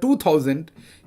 2000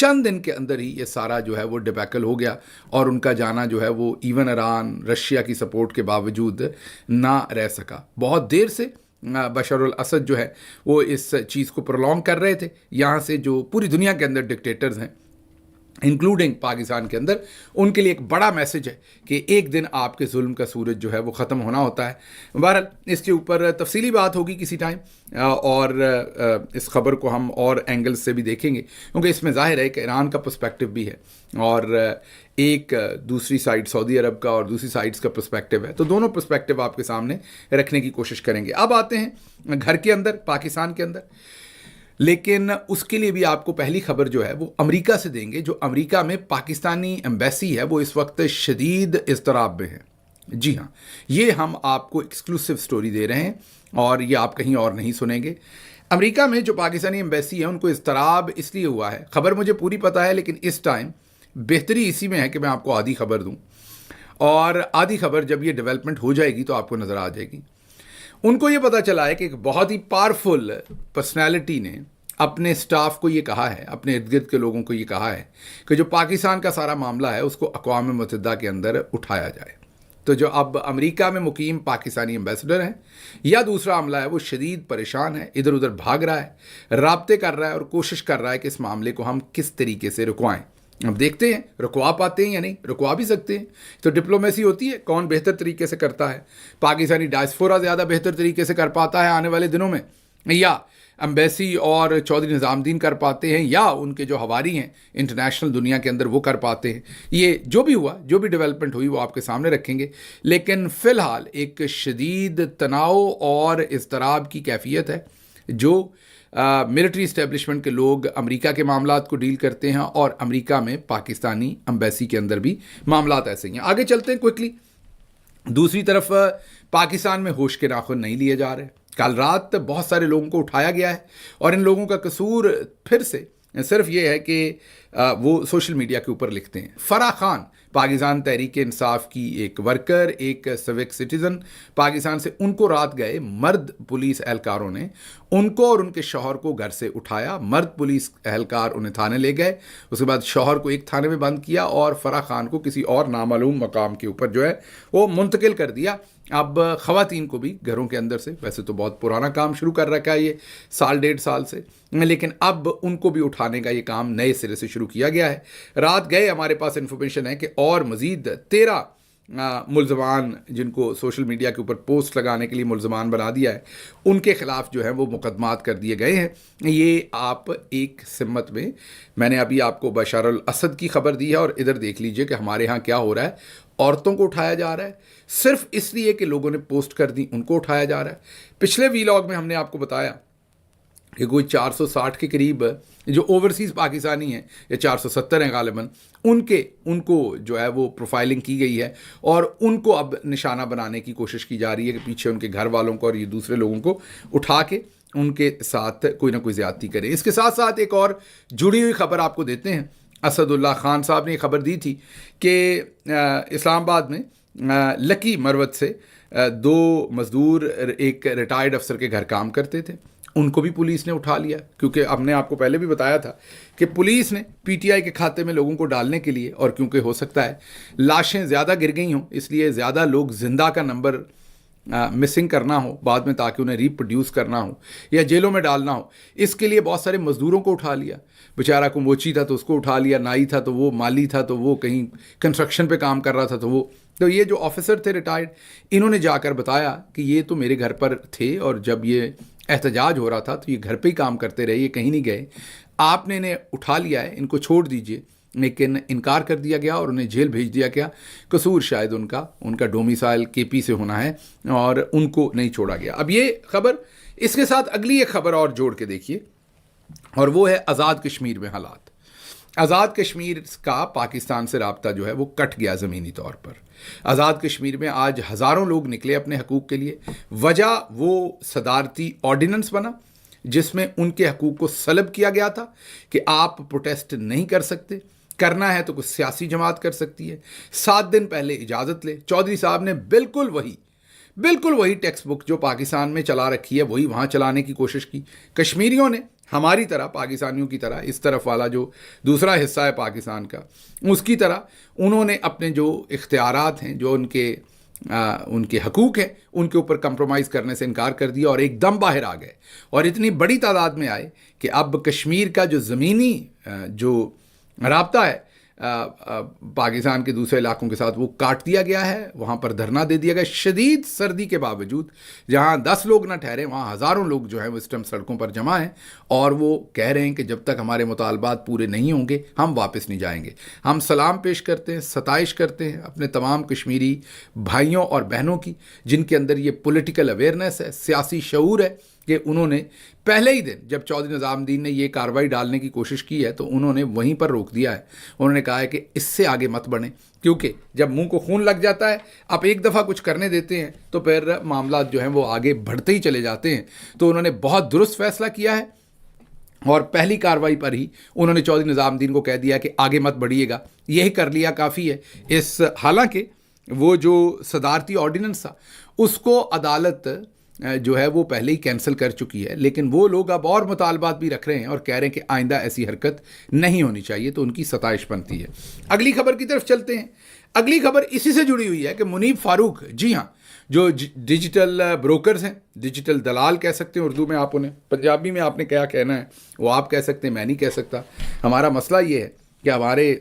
چند دن کے اندر ہی یہ سارا جو ہے وہ ڈبیکل ہو گیا اور ان کا جانا جو ہے وہ ایون ایران رشیا کی سپورٹ کے باوجود نہ رہ سکا. بہت دیر سے بشار الاسد جو ہے وہ اس چیز کو پرولونگ کر رہے تھے. یہاں سے جو پوری دنیا کے اندر ڈکٹیٹرز ہیں انکلوڈنگ پاکستان کے اندر، ان کے لیے ایک بڑا میسج ہے کہ ایک دن آپ کے ظلم کا سورج جو ہے وہ ختم ہونا ہوتا ہے. بہرحال اس کے اوپر تفصیلی بات ہوگی کسی ٹائم، اور اس خبر کو ہم اور اینگل سے بھی دیکھیں گے، کیونکہ اس میں ظاہر ہے کہ ایران کا پرسپیکٹو بھی ہے اور ایک دوسری سائڈ سعودی عرب کا اور دوسری سائڈس کا پرسپیکٹو ہے. تو دونوں پرسپیکٹو آپ کے سامنے رکھنے کی کوشش کریں گے. اب آتے ہیں گھر کے اندر، پاکستان کے اندر، لیکن اس کے لیے بھی آپ کو پہلی خبر جو ہے وہ امریکہ سے دیں گے. جو امریکہ میں پاکستانی ایمبیسی ہے وہ اس وقت شدید اضطراب میں ہے. جی ہاں، یہ ہم آپ کو ایکسکلوسیو سٹوری دے رہے ہیں اور یہ آپ کہیں اور نہیں سنیں گے. امریکہ میں جو پاکستانی ایمبیسی ہے ان کو اضطراب اس لیے ہوا ہے، خبر مجھے پوری پتہ ہے لیکن اس ٹائم بہتری اسی میں ہے کہ میں آپ کو آدھی خبر دوں، اور آدھی خبر جب یہ ڈیولپمنٹ ہو جائے گی تو آپ کو نظر آ جائے گی. ان کو یہ پتا چلا ہے کہ ایک بہت ہی پاورفل پرسنالٹی نے اپنے سٹاف کو یہ کہا ہے، اپنے ارد گرد کے لوگوں کو یہ کہا ہے کہ جو پاکستان کا سارا معاملہ ہے اس کو اقوام متحدہ کے اندر اٹھایا جائے. تو جو اب امریکہ میں مقیم پاکستانی ایمبیسڈر ہیں یا دوسرا عملہ ہے وہ شدید پریشان ہے، ادھر ادھر بھاگ رہا ہے، رابطے کر رہا ہے اور کوشش کر رہا ہے کہ اس معاملے کو ہم کس طریقے سے رکوائیں. اب دیکھتے ہیں رکوا پاتے ہیں یا نہیں. رکوا بھی سکتے ہیں، تو ڈپلومیسی ہوتی ہے، کون بہتر طریقے سے کرتا ہے. پاکستانی ڈائسپورا زیادہ بہتر طریقے سے کر پاتا ہے آنے والے دنوں میں، یا امبیسی اور چودھری نظام الدین کر پاتے ہیں، یا ان کے جو حواری ہیں انٹرنیشنل دنیا کے اندر وہ کر پاتے ہیں. یہ جو بھی ہوا، جو بھی ڈیولپمنٹ ہوئی وہ آپ کے سامنے رکھیں گے. لیکن فی الحال ایک شدید تناؤ اور اضطراب کی کیفیت ہے جو ملٹری اسٹیبلشمنٹ کے لوگ امریکہ کے معاملات کو ڈیل کرتے ہیں، اور امریکہ میں پاکستانی امبیسی کے اندر بھی معاملات ایسے ہی ہیں. آگے چلتے ہیں کوئکلی. دوسری طرف پاکستان میں ہوش کے ناخن نہیں لیے جا رہے. کل رات بہت سارے لوگوں کو اٹھایا گیا ہے اور ان لوگوں کا قصور پھر سے صرف یہ ہے کہ وہ سوشل میڈیا کے اوپر لکھتے ہیں. فرح خان پاکستان تحریک انصاف کی ایک ورکر، ایک سوک سٹیزن پاکستان سے، ان کو رات گئے مرد پولیس اہلکاروں نے ان کو اور ان کے شوہر کو گھر سے اٹھایا. مرد پولیس اہلکار انہیں تھانے لے گئے، اس کے بعد شوہر کو ایک تھانے میں بند کیا اور فرح خان کو کسی اور نامعلوم مقام کے اوپر جو ہے وہ منتقل کر دیا. اب خواتین کو بھی گھروں کے اندر سے، ویسے تو بہت پرانا کام شروع کر رکھا ہے یہ سال ڈیڑھ سال سے، لیکن اب ان کو بھی اٹھانے کا یہ کام نئے سرے سے شروع کیا گیا ہے. رات گئے ہمارے پاس انفارمیشن ہے کہ اور مزید 13 ملزمان جن کو سوشل میڈیا کے اوپر پوسٹ لگانے کے لیے ملزمان بنا دیا ہے، ان کے خلاف جو ہے وہ مقدمات کر دیے گئے ہیں. یہ آپ ایک سمت میں نے ابھی آپ کو بشار الاسد کی خبر دی ہے، اور ادھر دیکھ لیجئے کہ ہمارے ہاں کیا ہو رہا ہے. عورتوں کو اٹھایا جا رہا ہے صرف اس لیے کہ لوگوں نے پوسٹ کر دی، ان کو اٹھایا جا رہا ہے. پچھلے ویلاگ میں ہم نے آپ کو بتایا کہ کوئی 460 کے قریب جو اوورسیز پاکستانی ہیں، یا 470 ہیں غالباً، ان کو جو ہے وہ پروفائلنگ کی گئی ہے اور ان کو اب نشانہ بنانے کی کوشش کی جا رہی ہے کہ پیچھے ان کے گھر والوں کو اور یہ دوسرے لوگوں کو اٹھا کے ان کے ساتھ کوئی نہ کوئی زیادتی کرے. اس کے ساتھ ساتھ ایک اور جڑی ہوئی خبر آپ کو دیتے ہیں. اسد اللہ خان صاحب نے یہ خبر دی تھی کہ اسلام آباد میں لکی مروت سے 2 مزدور ایک ریٹائرڈ افسر کے گھر کام کرتے تھے، ان کو بھی پولیس نے اٹھا لیا. کیونکہ ہم نے آپ کو پہلے بھی بتایا تھا کہ پولیس نے پی ٹی آئی کے کھاتے میں لوگوں کو ڈالنے کے لیے، اور کیونکہ ہو سکتا ہے لاشیں زیادہ گر گئی ہوں اس لیے زیادہ لوگ زندہ کا نمبر مسنگ کرنا ہو بعد میں، تاکہ انہیں ریپروڈیوس کرنا ہو یا جیلوں میں ڈالنا ہو، اس کے لیے بہت سارے مزدوروں کو اٹھا لیا. بیچارہ کو موچی تھا تو اس کو اٹھا لیا، نائی تھا تو وہ، مالی تھا تو وہ کہیں کنسٹرکشن پہ کام کر رہا تھا تو وہ. تو یہ جو آفیسر تھے ریٹائرڈ، انہوں نے جا کر بتایا کہ یہ تو میرے گھر پر تھے اور جب یہ احتجاج ہو رہا تھا تو یہ گھر پہ ہی کام کرتے رہے، یہ کہیں نہیں گئے. آپ نے انہیں اٹھا لیا ہے، ان کو چھوڑ دیجئے. لیکن انکار کر دیا گیا اور انہیں جیل بھیج دیا گیا. قصور شاید ان کا ڈومیسائل کے پی سے ہونا ہے اور ان کو نہیں چھوڑا گیا. اب یہ خبر، اس کے ساتھ اگلی ایک خبر اور جوڑ کے دیکھیے، اور وہ ہے آزاد کشمیر میں حالات. آزاد کشمیر کا پاکستان سے رابطہ جو ہے وہ کٹ گیا زمینی طور پر. آزاد کشمیر میں آج ہزاروں لوگ نکلے اپنے حقوق کے لیے. وجہ وہ صدارتی آرڈیننس بنا جس میں ان کے حقوق کو سلب کیا گیا تھا کہ آپ پروٹیسٹ نہیں کر سکتے، کرنا ہے تو کوئی سیاسی جماعت کر سکتی ہے. 7 دن پہلے اجازت لے. چودھری صاحب نے بالکل وہی ٹیکسٹ بک جو پاکستان میں چلا رکھی ہے وہی وہاں چلانے کی کوشش کی. کشمیریوں نے ہماری طرح، پاکستانیوں کی طرح، اس طرف والا جو دوسرا حصہ ہے پاکستان کا، اس کی طرح انہوں نے اپنے جو اختیارات ہیں، جو ان کے حقوق ہیں، ان کے اوپر کمپرومائز کرنے سے انکار کر دیا اور ایک دم باہر آ گئے اور اتنی بڑی تعداد میں آئے کہ اب کشمیر کا جو زمینی جو رابطہ ہے پاکستان کے دوسرے علاقوں کے ساتھ وہ کاٹ دیا گیا ہے. وہاں پر دھرنا دے دیا گیا شدید سردی کے باوجود. جہاں 10 لوگ نہ ٹھہرے وہاں ہزاروں لوگ جو ہیں وہ اس ٹائم سڑکوں پر جمع ہیں اور وہ کہہ رہے ہیں کہ جب تک ہمارے مطالبات پورے نہیں ہوں گے ہم واپس نہیں جائیں گے. ہم سلام پیش کرتے ہیں، ستائش کرتے ہیں اپنے تمام کشمیری بھائیوں اور بہنوں کی جن کے اندر یہ پولیٹیکل اویئرنیس ہے، سیاسی شعور ہے، کہ انہوں نے پہلے ہی دن جب چودھری نظام الدین نے یہ کارروائی ڈالنے کی کوشش کی ہے تو انہوں نے وہیں پر روک دیا ہے. انہوں نے کہا ہے کہ اس سے آگے مت بڑھیں، کیونکہ جب منہ کو خون لگ جاتا ہے آپ ایک دفعہ کچھ کرنے دیتے ہیں تو پھر معاملات جو ہیں وہ آگے بڑھتے ہی چلے جاتے ہیں. تو انہوں نے بہت درست فیصلہ کیا ہے اور پہلی کارروائی پر ہی انہوں نے چودھری نظام الدین کو کہہ دیا کہ آگے مت بڑھیے گا. یہی کر لیا کافی ہے. حالانکہ وہ جو صدارتی آرڈیننس تھا اس کو عدالت جو ہے وہ پہلے ہی کینسل کر چکی ہے، لیکن وہ لوگ اب اور مطالبات بھی رکھ رہے ہیں اور کہہ رہے ہیں کہ آئندہ ایسی حرکت نہیں ہونی چاہیے. تو ان کی ستائش بنتی ہے. اگلی خبر کی طرف چلتے ہیں. اگلی خبر اسی سے جڑی ہوئی ہے کہ منیب فاروق، جی ہاں، جو ڈیجیٹل بروکرز ہیں، ڈیجیٹل دلال کہہ سکتے ہیں اردو میں آپ انہیں، پنجابی میں آپ نے کیا کہنا ہے وہ آپ کہہ سکتے ہیں، میں نہیں کہہ سکتا. ہمارا مسئلہ یہ ہے کہ ہمارے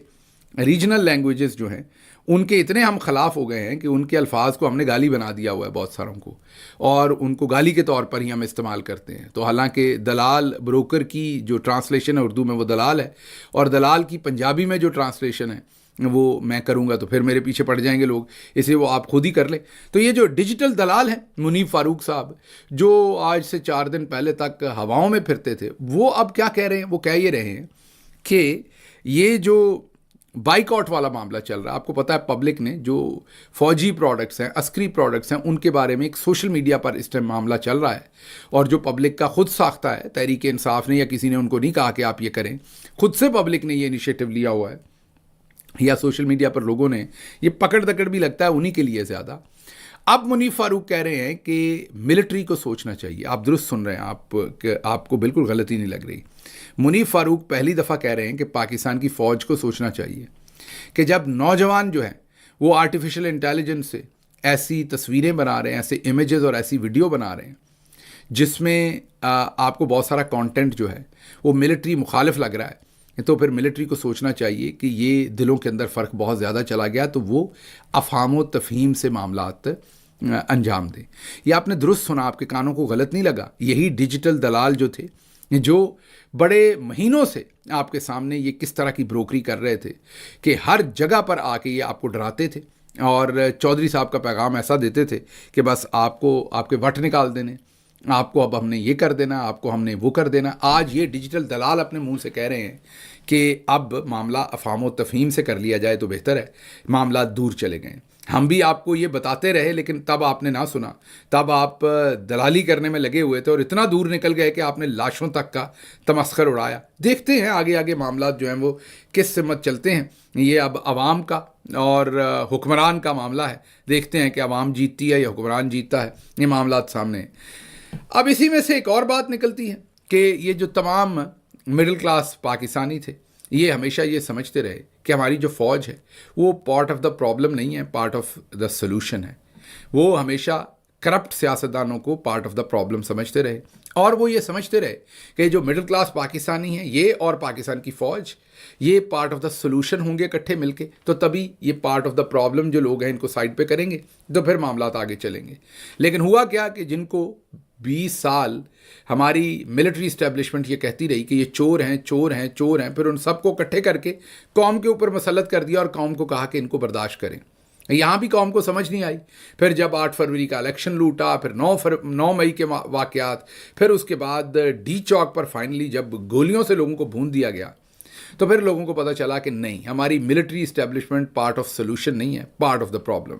ریجنل لینگویجز جو ہیں ان کے اتنے ہم خلاف ہو گئے ہیں کہ ان کے الفاظ کو ہم نے گالی بنا دیا ہوا ہے بہت ساروں کو، اور ان کو گالی کے طور پر ہی ہم استعمال کرتے ہیں. تو حالانکہ دلال بروکر کی جو ٹرانسلیشن ہے اردو میں وہ دلال ہے، اور دلال کی پنجابی میں جو ٹرانسلیشن ہے وہ میں کروں گا تو پھر میرے پیچھے پڑ جائیں گے لوگ، اس لیے وہ آپ خود ہی کر لیں. تو یہ جو ڈیجیٹل دلال ہیں منیب فاروق صاحب، جو آج سے 4 دن پہلے تک ہواؤں میں پھرتے تھے، وہ اب کیا کہہ رہے ہیں؟ وہ کہہ یہ رہے ہیں کہ یہ جو بائیکاٹ والا معاملہ چل رہا ہے، آپ کو پتہ ہے پبلک نے جو فوجی پروڈکٹس ہیں، عسکری پروڈکٹس ہیں، ان کے بارے میں ایک سوشل میڈیا پر اس ٹائم معاملہ چل رہا ہے، اور جو پبلک کا خود ساختہ ہے، تحریک انصاف نے یا کسی نے ان کو نہیں کہا کہ آپ یہ کریں، خود سے پبلک نے یہ انیشیٹو لیا ہوا ہے، یا سوشل میڈیا پر لوگوں نے یہ پکڑ دکڑ بھی لگتا ہے انہی کے لیے زیادہ. اب منیب فاروق کہہ رہے ہیں کہ ملٹری کو سوچنا چاہیے. آپ درست سن رہے ہیں، آپ کو بالکل غلطی نہیں لگ رہی. منیب فاروق پہلی دفعہ کہہ رہے ہیں کہ پاکستان کی فوج کو سوچنا چاہیے کہ جب نوجوان جو ہیں وہ آرٹیفیشل انٹیلیجنس سے ایسی تصویریں بنا رہے ہیں، ایسے امیجز اور ایسی ویڈیو بنا رہے ہیں جس میں آپ کو بہت سارا کانٹینٹ جو ہے وہ ملٹری مخالف لگ رہا ہے، تو پھر ملٹری کو سوچنا چاہیے کہ یہ دلوں کے اندر فرق بہت زیادہ چلا گیا، تو وہ افہام و تفہیم سے معاملات انجام دیں. یہ آپ نے درست سنا، آپ کے کانوں کو غلط نہیں لگا. یہی ڈیجیٹل دلال جو تھے، جو بڑے مہینوں سے آپ کے سامنے یہ کس طرح کی بروکری کر رہے تھے کہ ہر جگہ پر آ کے یہ آپ کو ڈراتے تھے اور چودھری صاحب کا پیغام ایسا دیتے تھے کہ بس آپ کو آپ کے وٹ نکال دینے، آپ کو اب ہم نے یہ کر دینا، آپ کو ہم نے وہ کر دینا. آج یہ ڈیجیٹل دلال اپنے منہ سے کہہ رہے ہیں کہ اب معاملہ افہام و تفہیم سے کر لیا جائے تو بہتر ہے، معاملات دور چلے گئے. ہم بھی آپ کو یہ بتاتے رہے لیکن تب آپ نے نہ سنا، تب آپ دلالی کرنے میں لگے ہوئے تھے اور اتنا دور نکل گئے کہ آپ نے لاشوں تک کا تمسخر اڑایا. دیکھتے ہیں آگے آگے معاملات جو ہیں وہ کس سمت چلتے ہیں. یہ اب عوام کا اور حکمران کا معاملہ ہے، دیکھتے ہیں کہ عوام جیتتی ہے یا حکمران جیتتا ہے. یہ معاملات سامنے ہیں. اب اسی میں سے ایک اور بات نکلتی ہے کہ یہ جو تمام مڈل کلاس پاکستانی تھے یہ ہمیشہ یہ سمجھتے رہے کہ ہماری جو فوج ہے وہ پارٹ آف دا پرابلم نہیں ہے، پارٹ آف دا سلوشن ہے. وہ ہمیشہ کرپٹ سیاستدانوں کو پارٹ آف دا پرابلم سمجھتے رہے، اور وہ یہ سمجھتے رہے کہ جو مڈل کلاس پاکستانی ہیں یہ اور پاکستان کی فوج یہ پارٹ آف دا سلوشن ہوں گے اکٹھے مل کے، تو تبھی یہ پارٹ آف دا پرابلم جو لوگ ہیں ان کو سائڈ پہ کریں گے تو پھر معاملات آگے چلیں گے. لیکن ہوا کیا کہ جن کو 20 سال ہماری ملٹری اسٹیبلشمنٹ یہ کہتی رہی کہ یہ چور ہیں چور ہیں چور ہیں، پھر ان سب کو اکٹھے کر کے قوم کے اوپر مسلط کر دیا اور قوم کو کہا کہ ان کو برداشت کریں. یہاں بھی قوم کو سمجھ نہیں آئی. پھر جب 8 فروری کا الیکشن لوٹا، پھر 9 مئی کے واقعات، پھر اس کے بعد ڈی چوک پر فائنلی جب گولیوں سے لوگوں کو بھون دیا گیا تو پھر لوگوں کو پتہ چلا کہ نہیں، ہماری military establishment part of solution نہیں ہے، پارٹ آف دا پرابلم.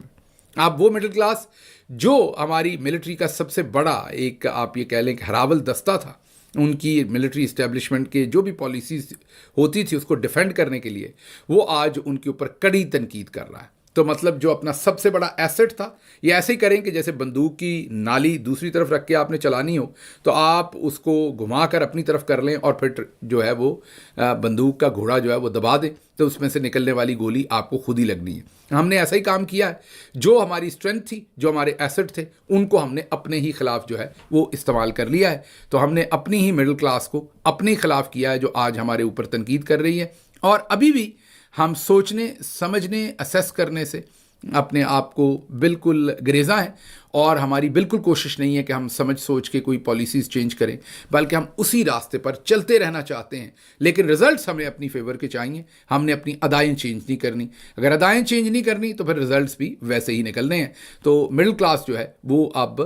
آپ وہ مڈل کلاس جو ہماری ملٹری کا سب سے بڑا ایک آپ یہ کہہ لیں کہ ہراول دستہ تھا، ان کی ملٹری اسٹیبلشمنٹ کے جو بھی پالیسیز ہوتی تھی اس کو ڈیفینڈ کرنے کے لیے، وہ آج ان کے اوپر کڑی تنقید کر رہا ہے. تو مطلب جو اپنا سب سے بڑا ایسٹ تھا یہ ایسے ہی کریں کہ جیسے بندوق کی نالی دوسری طرف رکھ کے آپ نے چلانی ہو تو آپ اس کو گھما کر اپنی طرف کر لیں اور پھر جو ہے وہ بندوق کا گھوڑا جو ہے وہ دبا دیں تو اس میں سے نکلنے والی گولی آپ کو خود ہی لگنی ہے. ہم نے ایسا ہی کام کیا ہے. جو ہماری اسٹرینتھ تھی, جو ہمارے ایسٹ تھے, ان کو ہم نے اپنے ہی خلاف جو ہے وہ استعمال کر لیا ہے. تو ہم نے اپنی ہی مڈل کلاس کو اپنے خلاف کیا ہے جو آج ہمارے اوپر تنقید کر رہی ہے. اور ابھی بھی ہم سوچنے سمجھنے اسیس کرنے سے اپنے آپ کو بالکل گریزاں ہیں اور ہماری بالکل کوشش نہیں ہے کہ ہم سمجھ سوچ کے کوئی پالیسیز چینج کریں, بلکہ ہم اسی راستے پر چلتے رہنا چاہتے ہیں. لیکن رزلٹس ہمیں اپنی فیور کے چاہیے, ہم نے اپنی ادائیں چینج نہیں کرنی. اگر ادائیں چینج نہیں کرنی تو پھر رزلٹس بھی ویسے ہی نکلنے ہیں. تو مڈل کلاس جو ہے وہ اب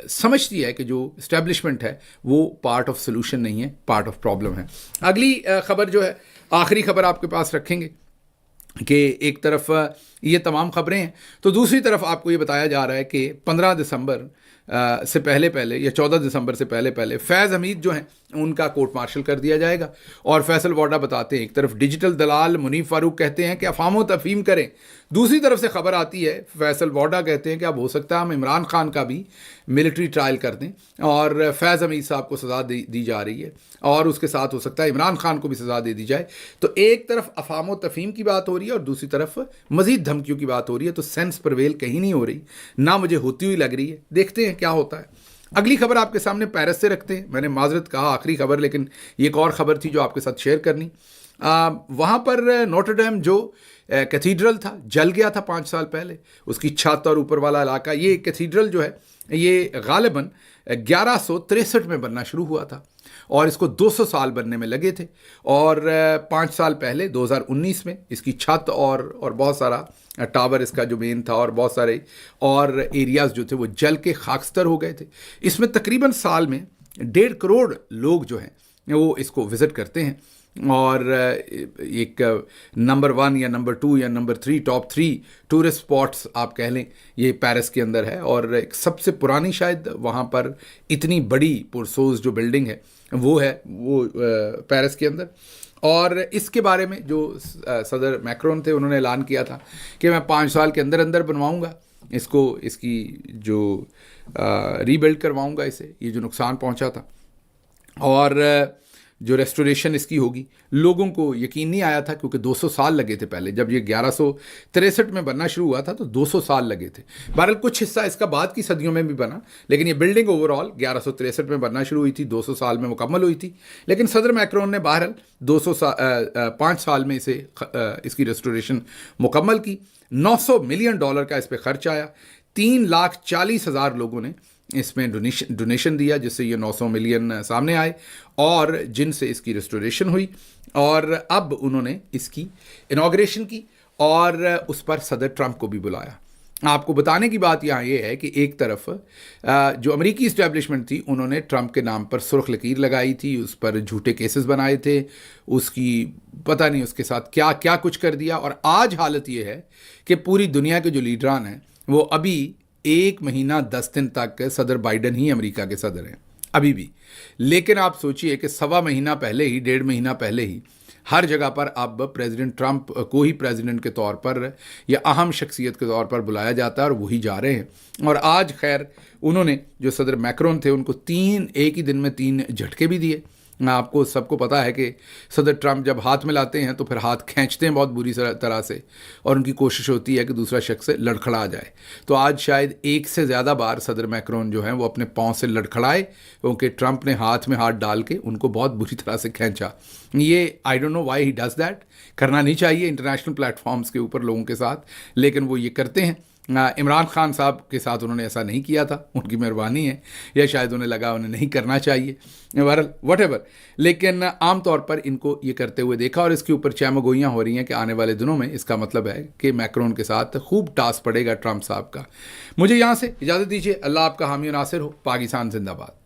سمجھتی ہے کہ جو اسٹیبلشمنٹ ہے وہ پارٹ آف سولوشن نہیں ہے, پارٹ آف پرابلم ہے. اگلی خبر جو ہے, آخری خبر آپ کے پاس رکھیں گے کہ ایک طرف یہ تمام خبریں ہیں تو دوسری طرف آپ کو یہ بتایا جا رہا ہے کہ 15 دسمبر سے پہلے یا 14 دسمبر سے پہلے فیض حمید جو ہیں ان کا کورٹ مارشل کر دیا جائے گا. اور فیصل واڈا بتاتے ہیں, ایک طرف ڈیجیٹل دلال منیب فاروق کہتے ہیں کہ افہام و تفہیم کریں, دوسری طرف سے خبر آتی ہے فیصل واڈا کہتے ہیں کہ اب ہو سکتا ہے ہم عمران خان کا بھی ملٹری ٹرائل کر دیں اور فیض حمید صاحب کو سزا دی جا رہی ہے اور اس کے ساتھ ہو سکتا ہے عمران خان کو بھی سزا دے دی جائے. تو ایک طرف افہام و تفہیم کی بات ہو رہی ہے اور دوسری طرف مزید دھمکیوں کی بات ہو رہی ہے. تو سینس پرویل کہیں نہیں ہو رہی, نہ مجھے ہوتی ہوئی لگ رہی ہے. دیکھتے ہیں کیا ہوتا ہے. اگلی خبر آپ کے سامنے پیرس سے رکھتے ہیں. میں نے معذرت کہا آخری خبر, لیکن یہ ایک اور خبر تھی جو آپ کے ساتھ شیئر کرنی. وہاں پر نوٹر ڈیم جو کیتھیڈرل تھا جل گیا تھا 5 سال پہلے, اس کی چھت اور اوپر والا علاقہ. یہ کیتھیڈرل جو ہے یہ غالباً 1163 میں بننا شروع ہوا تھا اور اس کو 200 سال بننے میں لگے تھے. اور 5 سال پہلے 2019 میں اس کی چھت اور بہت سارا ٹاور اس کا جو مین تھا اور بہت سارے اور ایریاز جو تھے وہ جل کے خاکستر ہو گئے تھے. اس میں تقریباً سال میں 1.5 کروڑ لوگ جو ہیں وہ اس کو وزٹ کرتے ہیں اور ایک نمبر 1 یا نمبر 2 یا نمبر 3 ٹاپ 3 ٹورسٹ اسپاٹس آپ کہہ لیں یہ پیرس کے اندر ہے. اور ایک سب سے پرانی شاید وہاں پر اتنی بڑی پرسوز جو بلڈنگ ہے وہ ہے وہ پیرس کے اندر. اور اس کے بارے میں جو صدر میکرون تھے انہوں نے اعلان کیا تھا کہ میں 5 سال کے اندر بنواؤں گا اس کی جو ری بلڈ کرواؤں گا اسے, یہ جو نقصان پہنچا تھا, اور جو ریسٹوریشن اس کی ہوگی. لوگوں کو یقین نہیں آیا تھا کیونکہ 200 سال لگے تھے پہلے, جب یہ 1163 میں بننا شروع ہوا تھا تو 200 سال لگے تھے. بہرحال کچھ حصہ اس کا بعد کی صدیوں میں بھی بنا, لیکن یہ بلڈنگ اوور آل 1163 میں بننا شروع ہوئی تھی, 200 سال میں مکمل ہوئی تھی. لیکن صدر میکرون نے بہرحال 5 سال میں اس کی ریسٹوریشن مکمل کی. $900 ملین کا اس پہ خرچ آیا. 3,40,000 لوگوں نے اس میں ڈونیشن دیا, جس سے یہ 900 ملین سامنے آئے اور جن سے اس کی ریسٹوریشن ہوئی. اور اب انہوں نے اس کی انوگریشن کی اور اس پر صدر ٹرمپ کو بھی بلایا. آپ کو بتانے کی بات یہاں یہ ہے کہ ایک طرف جو امریکی اسٹیبلشمنٹ تھی انہوں نے ٹرمپ کے نام پر سرخ لکیر لگائی تھی, اس پر جھوٹے کیسز بنائے تھے, اس کی پتہ نہیں اس کے ساتھ کیا کیا کچھ کر دیا. اور آج حالت یہ ہے کہ پوری دنیا کے جو لیڈران ہیں وہ ابھی 1 مہینہ 10 دن تک صدر بائیڈن ہی امریکہ کے صدر ہیں ابھی بھی. لیکن آپ سوچئے کہ 1.25 مہینہ پہلے ہی 1.5 مہینہ پہلے ہی ہر جگہ پر اب پریزیڈنٹ ٹرمپ کو ہی پریزیڈنٹ کے طور پر یا اہم شخصیت کے طور پر بلایا جاتا ہے اور وہی جا رہے ہیں. اور آج خیر انہوں نے جو صدر میکرون تھے ان کو ایک ہی دن میں 3 جھٹکے بھی دیے. آپ کو سب کو پتہ ہے کہ صدر ٹرمپ جب ہاتھ میں لاتے ہیں تو پھر ہاتھ کھینچتے ہیں بہت بری طرح سے, اور ان کی کوشش ہوتی ہے کہ دوسرا شخص سے لڑکھڑا جائے. تو آج شاید 1 سے زیادہ بار صدر میکرون جو ہیں وہ اپنے پاؤں سے لڑکھڑائے کیونکہ ٹرمپ نے ہاتھ میں ہاتھ ڈال کے ان کو بہت بری طرح سے کھینچا. یہ I don't know why he does that. کرنا نہیں چاہیے انٹرنیشنل پلیٹ فارمز کے اوپر لوگوں کے ساتھ, لیکن وہ یہ کرتے ہیں. عمران خان صاحب کے ساتھ انہوں نے ایسا نہیں کیا تھا, ان کی مہربانی ہے, یا شاید انہیں لگا انہیں نہیں کرنا چاہیے, واٹ ایور. لیکن عام طور پر ان کو یہ کرتے ہوئے دیکھا اور اس کے اوپر چیمگوئیاں ہو رہی ہیں کہ آنے والے دنوں میں اس کا مطلب ہے کہ میکرون کے ساتھ خوب ٹاس پڑے گا ٹرمپ صاحب کا. مجھے یہاں سے اجازت دیجیے. اللہ آپ کا حامی و ناصر ہو. پاکستان زندہ باد.